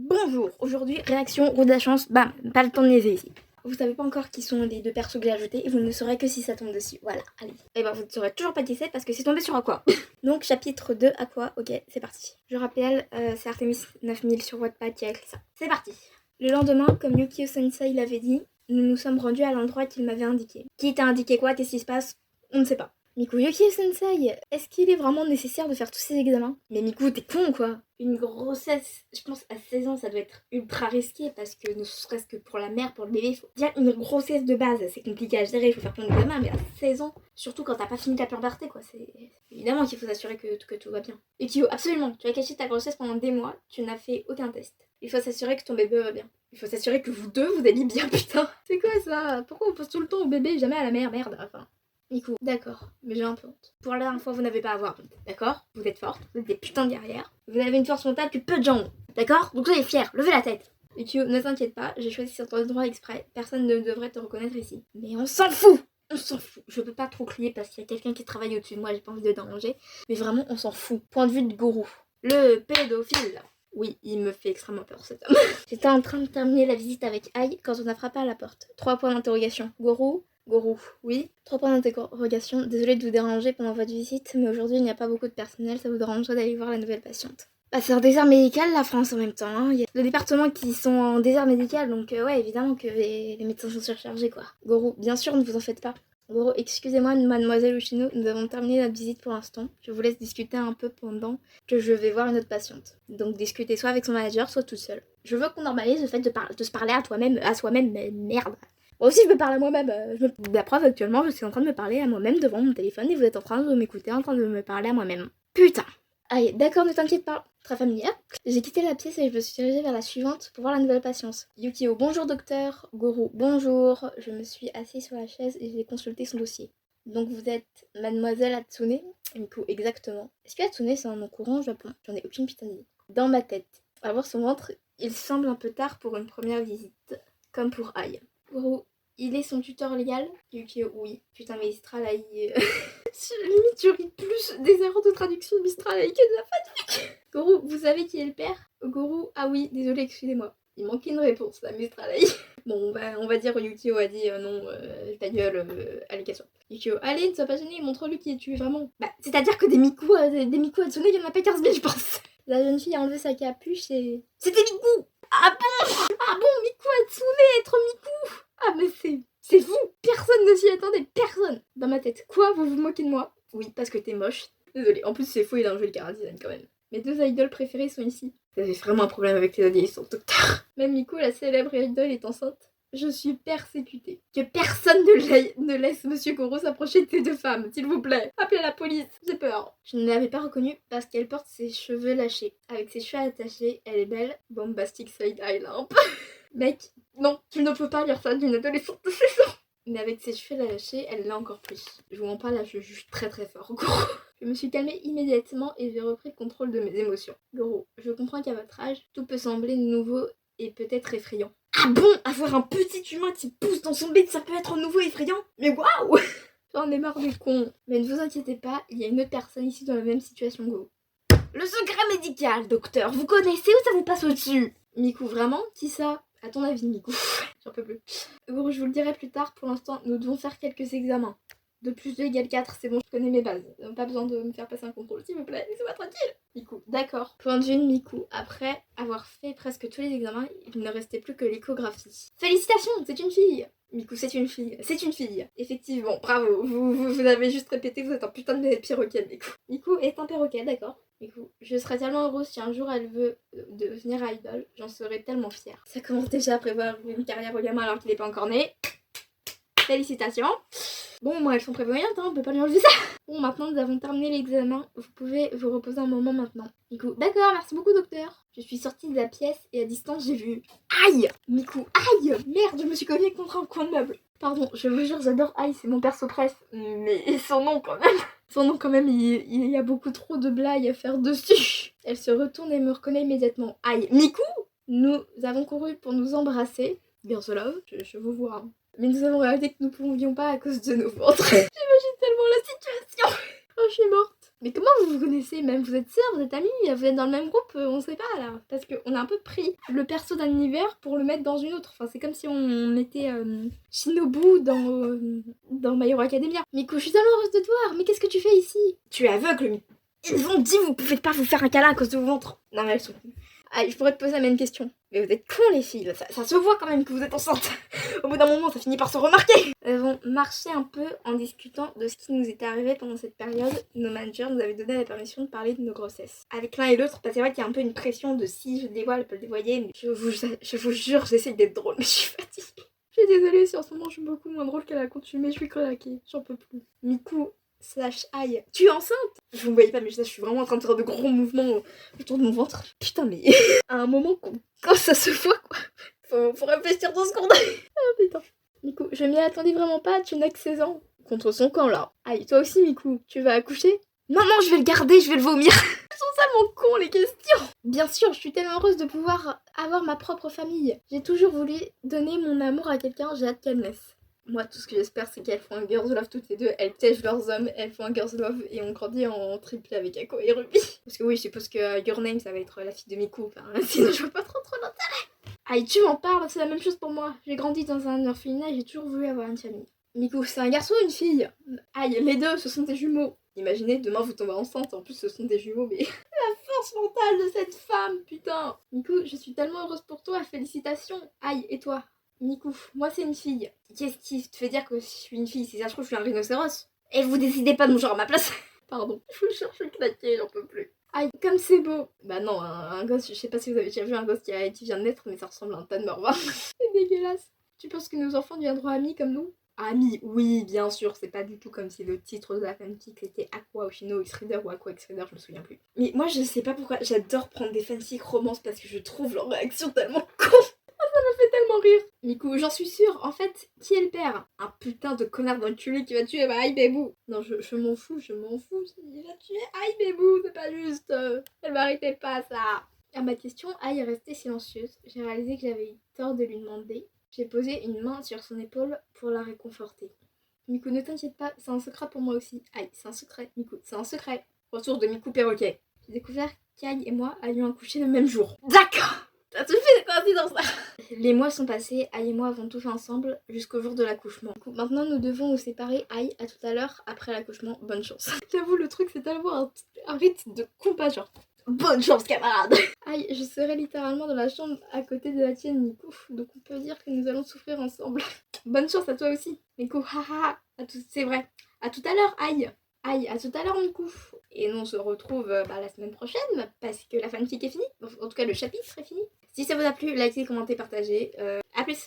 Bonjour, aujourd'hui réaction roue de la chance, bam, pas le temps de niaiser ici. Vous savez pas encore qui sont les deux persos que j'ai ajoutés et vous ne le saurez que si ça tombe dessus, voilà, allez. Et ben vous ne saurez toujours pas qui c'est parce que c'est tombé sur Aqua. Donc chapitre 2 Aqua, ok, c'est parti. Je rappelle, c'est Artemis 9000 sur Wattpad qui a écrit ça. C'est parti. Le lendemain, comme Yukio Sensei l'avait dit, nous nous sommes rendus à l'endroit qu'il m'avait indiqué. Qui t'a indiqué quoi? Qu'est-ce qui se passe? On ne sait pas. Miku, Yukio Sensei, est-ce qu'il est vraiment nécessaire de faire tous ces examens? Mais Miku, t'es con quoi! Une grossesse, je pense à 16 ans, ça doit être ultra risqué parce que ne serait-ce que pour la mère, pour le bébé, il faut dire une grossesse de base, c'est compliqué à gérer, il faut faire plein d'examens, mais à 16 ans, surtout quand t'as pas fini ta puberté quoi, c'est évidemment qu'il faut s'assurer que tout va bien. Et Kyo, absolument, tu as caché ta grossesse pendant des mois, tu n'as fait aucun test. Il faut s'assurer que ton bébé va bien. Il faut s'assurer que vous deux, vous allez bien, putain. C'est quoi ça? Pourquoi on pose tout le temps au bébé et jamais à la mère? Merde, enfin. Miku, d'accord, mais j'ai un peu honte. Pour la dernière fois, vous n'avez pas à avoir honte, d'accord? Vous êtes forte, vous êtes des putains de guerrières. Vous avez une force mentale que peu de gens ont, d'accord? Donc soyez fiers, levez la tête. Miku, ne t'inquiète pas, j'ai choisi cet endroit exprès. Personne ne devrait te reconnaître ici. Mais on s'en fout! On s'en fout. Je peux pas trop crier parce qu'il y a quelqu'un qui travaille au-dessus de moi, j'ai pas envie de déranger. Mais vraiment, on s'en fout. Point de vue de gourou. Le pédophile. Oui, il me fait extrêmement peur cet homme. J'étais en train de terminer la visite avec Aïe quand on a frappé à la porte. 3 points d'interrogation. Gourou, oui. 3 points d'interrogation. Désolée de vous déranger pendant votre visite, mais aujourd'hui il n'y a pas beaucoup de personnel, ça vous dérangerait d'aller voir la nouvelle patiente. Bah c'est un désert médical la France en même temps, hein. Il y a le département qui sont en désert médical, donc ouais évidemment que les médecins sont surchargés quoi. Gourou, bien sûr ne vous en faites pas. Goro, excusez-moi, mademoiselle Ushino, nous avons terminé notre visite pour l'instant. Je vous laisse discuter un peu pendant que je vais voir une autre patiente. Donc discutez soit avec son manager, soit toute seule. Je veux qu'on normalise le fait de se parler à soi-même, mais merde. Moi aussi je me parle à moi-même. La preuve actuellement, je suis en train de me parler à moi-même devant mon téléphone et vous êtes en train de m'écouter, en train de me parler à moi-même. Putain. Allez, d'accord, ne t'inquiète pas. Très familière. J'ai quitté la pièce et je me suis dirigée vers la suivante pour voir la nouvelle patiente. Yukio, bonjour docteur. Goro, bonjour. Je me suis assise sur la chaise et j'ai consulté son dossier. Donc vous êtes mademoiselle Hatsune? Miku, exactement. Est-ce que Hatsune c'est un nom courant au Japon? J'en ai aucune putain d'idée. Dans ma tête, à voir son ventre, il semble un peu tard pour une première visite. Comme pour Aïe. Goro, il est son tuteur légal? Yukio, oui. Putain mais Mistral Aïe... Limite tu ris plus des erreurs de traduction de Mistral Aïe que de la fatigue. Goro, vous savez qui est le père? Goro, ah oui, désolé, excusez-moi. Il manquait une réponse, la Mistral Aïe. Bon, on va dire Yukio a dit non, ta gueule, allez, casse-toi. Yukio, allez, ne sois pas gêné, montre-lui qui es-tu vraiment. Bah, c'est-à-dire que des Miku Hatsune, il y en a pas 15 000, je pense. La jeune fille a enlevé sa capuche et... C'était Miku! Ah bon? Ah bon, Miku Hatsune, être Miku? Ah mais c'est vous! Personne ne s'y attendait, personne! Dans ma tête, quoi, vous vous moquez de moi? Oui, parce que t'es moche. Désolé, en plus c'est faux, il a un joli chara design quand même. Mes deux idoles préférées sont ici. Vous avez vraiment un problème avec les adolescents, docteur. Même Miku, la célèbre idole, est enceinte. Je suis persécutée. Que personne ne laisse Monsieur Goro s'approcher de ces deux femmes, s'il vous plaît. Appelez la police, j'ai peur. Je ne l'avais pas reconnue parce qu'elle porte ses cheveux lâchés. Avec ses cheveux attachés, elle est belle. Bombastic side eye lamp. Mec, non, tu ne peux pas lire ça d'une adolescente de 16 ans. Mais avec ses cheveux lâchés, elle l'est encore plus. Je vous en parle là, je juge très très fort, Goro. Je me suis calmée immédiatement et j'ai repris le contrôle de mes émotions. Goro, je comprends qu'à votre âge, tout peut sembler nouveau et peut-être effrayant. Ah bon? Avoir un petit humain qui pousse dans son bide, ça peut être nouveau et effrayant? Mais waouh! J'en ai marre des cons. Mais ne vous inquiétez pas, il y a une autre personne ici dans la même situation que vous. Le secret médical, docteur, vous connaissez ou ça vous passe au-dessus? Miku, vraiment? Qui ça? À ton avis, Miku. J'en peux plus. Gros, je vous le dirai plus tard, pour l'instant, nous devons faire quelques examens. 2 plus 2 égale 4, c'est bon, je connais mes bases. Pas besoin de me faire passer un contrôle, s'il vous plaît, laissez-moi tranquille. Miku, d'accord. Point de vue de Miku, après avoir fait presque tous les examens, il ne restait plus que l'échographie. Félicitations, c'est une fille. Miku, c'est une fille. C'est une fille. Effectivement, bravo. Vous avez juste répété, vous êtes un putain de perroquet, Miku. Miku est un perroquet, d'accord. Miku, je serais tellement heureuse si un jour elle veut devenir idol. J'en serais tellement fière. Ça commence déjà à prévoir une carrière au gamin alors qu'il n'est pas encore né. Félicitations. Bon, moi, elles sont prévoyantes, hein, on peut pas lui enlever ça. Bon, maintenant, nous avons terminé l'examen. Vous pouvez vous reposer un moment maintenant. Miku, d'accord, merci beaucoup, docteur. Je suis sortie de la pièce et à distance, j'ai vu... Aïe! Miku, aïe! Merde, je me suis cognée contre un coin de meuble. Pardon, je vous jure, j'adore Aïe, c'est mon perso presse. Mais son nom, quand même. Son nom, quand même, il y a beaucoup trop de blagues à faire dessus. Elle se retourne et me reconnaît immédiatement. Aïe! Miku! Nous avons couru pour nous embrasser. Bien cela, je vous vois. Hein. Mais nous avons réalisé que nous ne pouvions pas à cause de nos ventres. J'imagine tellement la situation. Oh, je suis morte. Mais comment vous vous connaissez même? Vous êtes sœurs, vous êtes amies, vous êtes dans le même groupe, on sait pas là. Parce qu'on a un peu pris le perso d'un univers pour le mettre dans une autre. Enfin, c'est comme si on mettait Shinobu dans My Hero Academia. Miku, je suis tellement heureuse de te voir, mais qu'est-ce que tu fais ici? Tu es aveugle, Miku. Ils ont dit vous pouvez pas vous faire un câlin à cause de vos ventres. Non mais elles sont... Allez, je pourrais te poser la même question. Mais vous êtes cons les filles, ça se voit quand même que vous êtes enceinte. Au bout d'un moment, ça finit par se remarquer. Nous avons marché un peu en discutant de ce qui nous était arrivé pendant cette période. Nos managers nous avaient donné la permission de parler de nos grossesses. Avec l'un et l'autre, parce que c'est vrai qu'il y a un peu une pression de si je le dévoile, je peux le dévoiler. Mais je vous jure, j'essaie d'être drôle, mais je suis fatiguée. Je suis désolée si en ce moment je suis beaucoup moins drôle qu'à l'accoutumée, je suis claquée, j'en peux plus. Miku / aïe, tu es enceinte? Vous me voyez pas mais je suis vraiment en train de faire de gros mouvements autour de mon ventre. Putain mais à un moment quand ça se voit quoi, faut réfléchir 2 secondes. Ah putain. Miku, je m'y attendais vraiment pas, tu n'as que 16 ans. Contre son camp là. Aïe, toi aussi Miku, tu vas accoucher? Non, je vais le garder, je vais le vomir. Ils sont tellement cons les questions. Bien sûr, je suis tellement heureuse de pouvoir avoir ma propre famille. J'ai toujours voulu donner mon amour à quelqu'un, j'ai hâte qu'elle naisse. Moi, tout ce que j'espère, c'est qu'elles font un girls love toutes les deux, elles tègent leurs hommes, elles font un girls love et on grandit en triplé avec Ako et Ruby. Parce que oui, je suppose que Your Name, ça va être la fille de Miku, enfin, sinon je vois pas trop l'intérêt. Aïe, tu m'en parles, c'est la même chose pour moi. J'ai grandi dans un orphelinat et j'ai toujours voulu avoir une famille. Miku, c'est un garçon ou une fille? Aïe, les deux, ce sont des jumeaux. Imaginez, demain vous tombez enceinte, en plus ce sont des jumeaux, mais... La force mentale de cette femme, putain. Miku, je suis tellement heureuse pour toi, félicitations. Aïe, et toi? Miku, moi c'est une fille. Qu'est-ce qui te fait dire que je suis une fille? Si ça se trouve, je suis un rhinocéros. Et vous décidez pas de mon genre à ma place. Pardon, je vous cherche le claquer, j'en peux plus. Aïe, comme c'est beau. Bah non, un gosse, je sais pas si vous avez déjà vu un gosse qui vient de naître, mais ça ressemble à un tas de morvins. C'est dégueulasse. Tu penses que nos enfants deviendront amis comme nous? Amis, oui, bien sûr, c'est pas du tout comme si le titre de la fanfic était Aqua Oshino X Reader ou Aqua X Reader, je me souviens plus. Mais moi, je sais pas pourquoi, j'adore prendre des fanfics romances parce que je trouve leur réaction tellement con. Ça me fait tellement rire. Miku, j'en suis sûre, en fait, qui est le père? Un putain de connard d'enculé qui va tuer ma Aïe Bébou. Non, je m'en fous, il va tuer Aïe Bébou, c'est pas juste. Elle m'arrêtait pas ça. À ma question, Aïe est restée silencieuse. J'ai réalisé que j'avais eu tort de lui demander. J'ai posé une main sur son épaule pour la réconforter. Miku, ne t'inquiète pas, c'est un secret pour moi aussi. Aïe, c'est un secret, Miku, c'est un secret. Retour de Miku Perroquet. J'ai découvert qu'Aïe et moi allions accoucher le même jour. D'accord. T'as tout fait des coïncidences là. Les mois sont passés, Aïe et moi avons tout fait ensemble jusqu'au jour de l'accouchement. Maintenant nous devons nous séparer. Aïe, à tout à l'heure après l'accouchement, bonne chance. J'avoue le truc c'est tellement un rythme de compas genre. Bonne chance camarade. Aïe, je serai littéralement dans la chambre à côté de la tienne Miku, donc on peut dire que nous allons souffrir ensemble. Bonne chance à toi aussi Miku, haha, c'est vrai. À tout à l'heure Aïe. Aïe, à tout à l'heure Miku. Et nous on se retrouve la semaine prochaine parce que la fanfic est finie. En tout cas le chapitre est fini. Si ça vous a plu, likez, commentez, partagez. À plus.